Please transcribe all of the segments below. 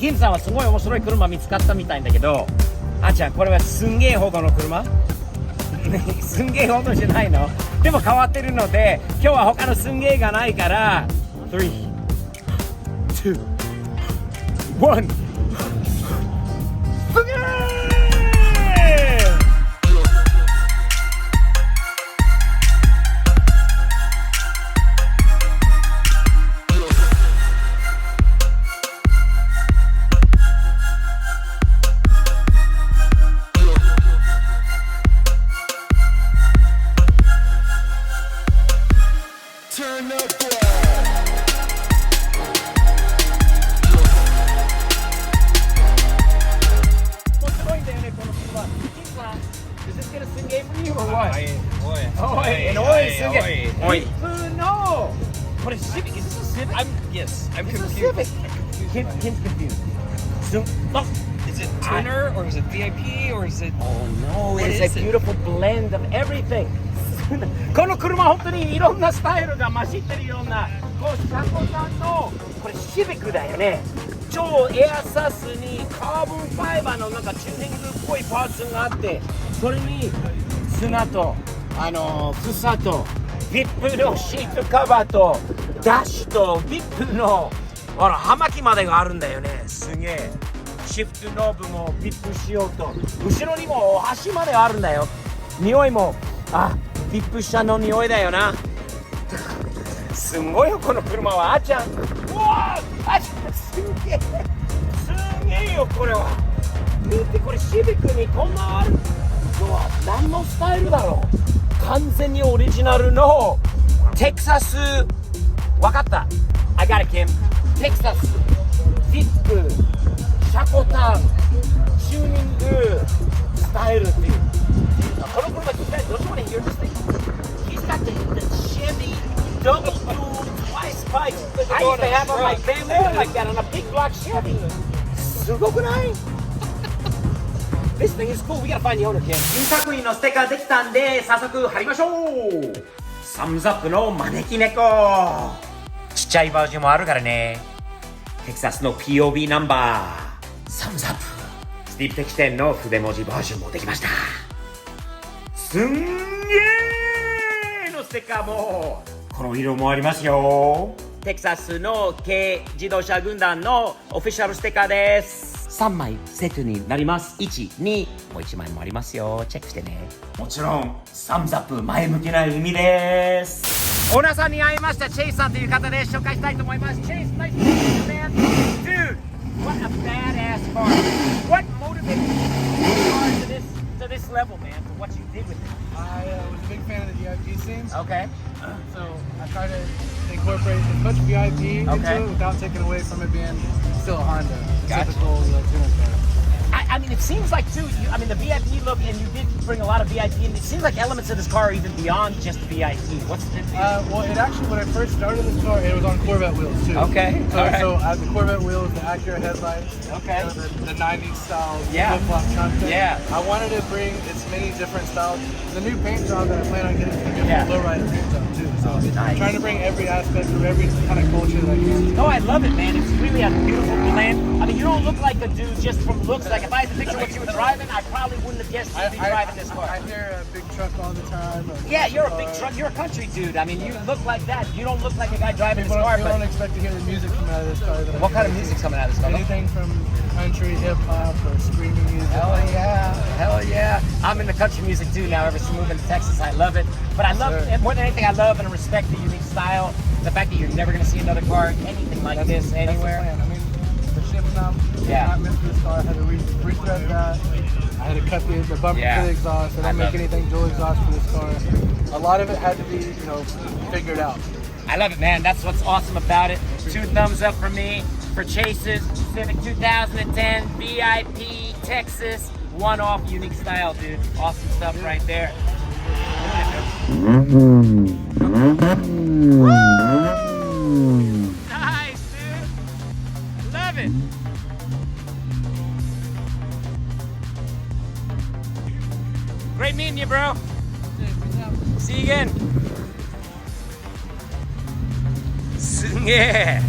金さんはすごい面白い車見つかったみたいんだけど、あーちゃんこれはすんげえほどの車すんげえほどじゃないの。でも変わってるので今日は他のすんげえがないから3、2、1すげえこれ Civic? Is this a Civic? I'm It's a confused. Civic. Kim's confused. So, oh, Is it tuner or is it VIP or is it? oh no, What it's is a it? beautiful blend of everything. この車本当にいろんなスタイルが混じってるような、こう車庫さんのこれシビックだよね。超エアサスにカーボンファイバーのなんかチューニングっぽいパーツがあって、それに砂と草とビップのシートカバーとダッシュとビップのほら葉巻までがあるんだよね。すげえ。シフトノブもビップしようと、後ろにもお箸まであるんだよ。匂いもビップ車の匂いだよな。すんごいよこの車は。あーちゃん、うわー、あーちゃんすんげえすんげえよこれは。見てこれシビックにこんなあるのは何のスタイルだろう。完全にオリジナルのテキサス。わかった、 I got it Kim。 テキサスビップ車庫タンチューニングスタイルっていう。この車聞きたい。どうしようもね、Hear this thing. He's got the Chevy double dual twice spikes. I used to have on my family like that on a big block Chevy. すごくない？ This thing is cool. We gotta find the owner, Kim. 新作品のステッカーできたんで早速貼りましょう。サムズアップの招き猫。ちっちゃいバージョンもあるからね。テキサスの POB ナンバーサムズアップ。スティーブテキ店の筆文字バージョンもできました。すんげーのステッカーもこの色もありますよ。テキサスの軽自動車軍団のオフィシャルステッカーです。3枚セットになります。1、2、もう1枚もありますよ。チェックしてね。もちろんサムズアップ前向きな意味です。オーナーさんに会いました。チェイスさんという方で紹介したいと思います。チェイス、ナイスman. Dude, what a badass car. What motivated you to this level, man, for what you did with it? I was a big fan of the VIP scene, Okay. so I try to incorporate as much VIP Okay. into it without taking away from it being still a Honda, Gotcha. typical tuner car. I mean, it seems like too. The VIP look, and you did bring a lot of VIP, and it seems like elements of this car are even beyond just VIP. What's the Well, it actually, when I first started this car, it was on Corvette wheels too. Okay, So, alright. so I had the Corvette wheels, the Acura headlights, Okay. the 90s style Yeah. flip-flop trunk thing. Yeah. I wanted to bring as many different styles. The new paint job that I plan on getting is going to be Yeah. a lowrider paint job too. So Nice. I'm trying to bring every aspect of every kind of culture that I can. No, I love it, man. It's really a beautiful blend. I mean, you don't look like a dude just from looks. Like if I had to picture what you were driving, I probably wouldn't have guessed you'd be driving this car. I hear a big truck all the time. Yeah, you're a big truck. You're a country dude. I mean, you look like that. You don't look like a guy driving this People car. don't But expect to hear the music come out of this car. what kind of music's coming out of this car? Anything from country, hip hop, or screaming music. Hell yeah, hell yeah. I'm into country music too now, ever since moving to Texas. I love it. But I love, Sure. more than anything, I love and respect the unique style. The fact that you're never going to see another car, anything like this, That's the anywhere. plan. I mean, the ship's not meant for this car. I had to rethread that. I had to cut the bumper Yeah. for the exhaust. I I didn't make love it. anything dual exhaust for this car. A lot of it had to be, figured out. I love it, man. That's what's awesome about it. 2 thumbs up for me. For Chase's Civic 2010 VIP Texas one-off unique style, dude. Awesome stuff right there. Nice, dude. Love it. Great meeting you, bro. See you again. すんげえ。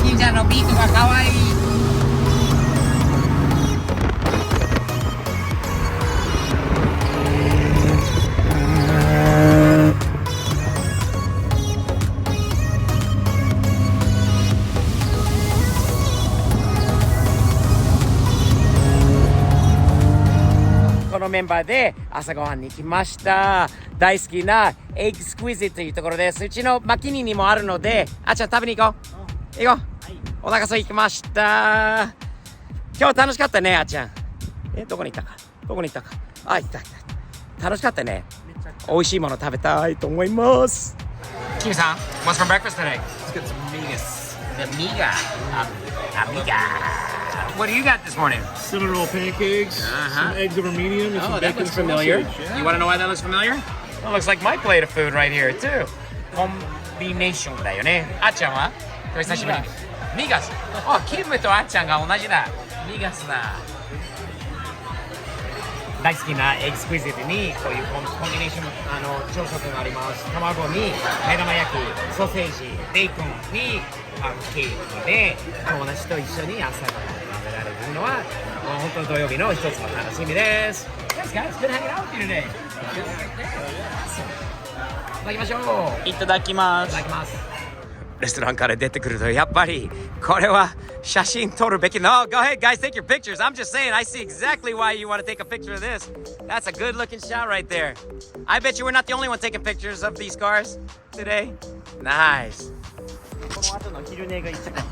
忍者のビートが可愛い。このメンバーで朝ごはんに来ました。大好きなエクスクイズというところです。うちのマキニにもあるので、あっちゃん食べに行こう。行こう。お腹空いてました。今日楽しかったね、あっちゃん。どこに行ったか。あ、行った。楽しかったね。美味しいもの食べたいと思います。キムさん、what's for breakfast today? Let's get some migas. The miga. Amiga. What do you got this morning? Cinnamon roll pancakes, some eggs over medium, and some Oh, that bacon looks familiar. sausage. Yeah. You want to know why that looks familiar? That looks like my plate of food right here, too. コンビネーションだよね。あっちゃんは今日久しぶりに。ミガス。あ、キムとあっちゃんが同じだ。ミガスだ。大好きなエクスクイズにこういうコンビネーション朝食があります。卵に目玉焼き、ソーセージ、ベーコンにパンケーキで友達と一緒に朝ごはん食べられるのはもう本当土曜日の一つの楽しみです。Yes, guys, good hanging out with you today. いただきましょう。いただきまいただきます。レストランから出てくるとやっぱりこれは写真撮るべき。No, go ahead guys, take your pictures. I'm just saying, I see exactly why you want to take a picture of this. That's a good looking shot right there. I bet you we're not the only one taking pictures of these cars today. Nice. この後の昼寝が一番。